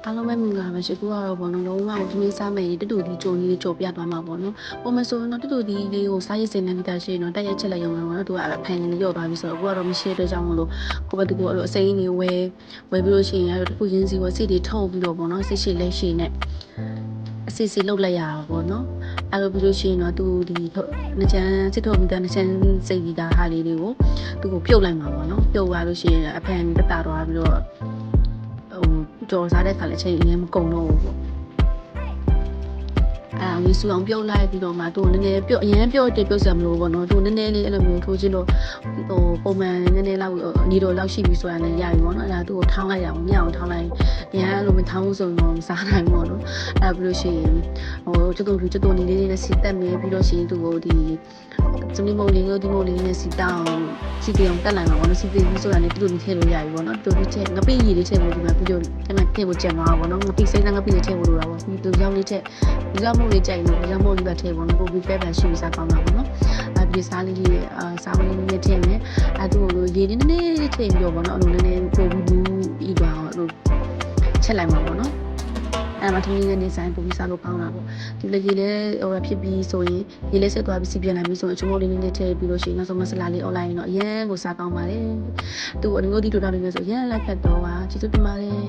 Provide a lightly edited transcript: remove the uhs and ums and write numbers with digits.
အားလုံးပဲမင်္ဂလာပါရှင်ခုကတော့ဘောနော်လုံးဝကိုဒီနေ့စားမယ်တူတူဒီကြိုလေးကြိုပြသွားမှာပေါ့နော်ပုံမဆိုတော့တူတူဒီလေးကိုစားရည်စင်နေနေတာရှိရင်တော့တက်ရက်ချက်လိုက်ရုံပဲပေါ့နော်သူကအဖန်လေးရော့သွားပြီဆိုတော့အခုကတော့မရှိတဲ့အတွက်ကြောင့်မလို့ကိုပဲတူကိုအဲ့လိုအစိမ်းလေးဝဲပြီးလို့ရှိရင်အဲ့လိုတစ်ခုချင်းစီကိုစိတ်တွေထုတ်ပြီးတော့ပေါ့နော်စိတ်ရှိလက်ရှိနဲ့အစီစီလောက်လိုက်ရတာပေါ့နော်အဲ့လိုပြီးလို့ရှိရင်တော့သူဒီနှချမ်းစစ်ထုတ်ပြီးတဲ့နှချမ်းစိတ်ကြီးတာဟာလေးတွေကိုသူကိုပြုတ်လိုက်မှာပေါ့နော်ပြုတ်သွားလို့ရှိရင်အဖန်တက်တာသွားပြီးတော့ကြော်စားတဲ့ခါလည်းချိန်အရင်မကုန်တော့ဘူးပေါ့ဝီဆူအောင်ပြုတ်လိုက်ပြီးတော့မှသူနည်းနည်းပြုတ်အရင်ပြုတ်တယ်ပြုတ်စရာမလိုဘူးပေါ့နော်သူနည်းနည်းလေးအဲ့လိုမျိုးထိုးချလို့ပုံမှန်နည်းနည်းလောက်ညီတော်လောက်ရှိပြီဆိုတာလည်းရပြီပေါ့နော်အဲ့ဒါသူ့ကိုထောင်းလိုက်ရအောင်မြအောင်ထောင်းလိုက်ရန်အဲ့လိုမျိုးထောင်းဆိုတော့မစားနိုင်ဘူးပေါ့နော်အဲ့ပြီးလို့ရှိရင်ကျွတ်တုံနေလေးနဲ့စီတက်မယ်ပြီးတော့ရှိရင်သူ့ကိုဒီစမီမုံလေးကိုဒီမုံလေးနဲ့စီတောင်းစီတေအောင်တက်နိုင်မှာပေါ့နော်စီတေပြီးဆိုတာနဲ့တူတူထည့်လို့ရပြီပေါ့နော်တူတူထည့်ငပိရည်လေးထည့်ဖို့ဒီမှာပြီးတော့အဲ့မှာထည့်ဖို့ကြံသွားပါပေါ့နော်ငပိစိမ့်ငပိလေးထည့်ဖို့လိုတာပေါ့ပြီးသူရောက်လေးထည့်ဒီရောက်မို့လေးကြိုက်လို့ဒီရောက်မို့လေးပဲထည့်ပေါ့နော်ပိုပြီးပဲပန်ရှိပြီးစားကောင်းတာပေါ့နော်အဲ့ဒီစားလေးစားဝင်လေးထည့်မယ်အဲ့သူ့ကိုရေနည်းနည်းလေးထည့်ပြီးတော့ပေါ့နော်အဲ့လိုနည်းနည်းပိုပြီးဘူးဤပါအောင်အဲ့လိုချက်လိုက်မှာပေါ့နော်အဲ့မှာထင်းလေးနဲ့ဆိုင်ပို့ပြီးစားလို့ကောင်းတာပေါ့ဒီလေကြီးလည်းဟိုဖြစ်ပြီးဆိုရင်ရေလေးဆက်သွားပြီးစီပြန်လာပြီးဆိုရင်အချုံမလေးနဲ့ထည့်ပြီးလို့ရှိရင်နောက်ဆုံးမဆလာလေးအွန်လိုင်းတော့အရင်ကိုစားကောင်းပါတယ်သူ့အငိုးတီတို့တောင်းနေလို့ဆိုရင်လိုက်ဖက်တော့ပါကျေးဇူးတင်ပါတယ်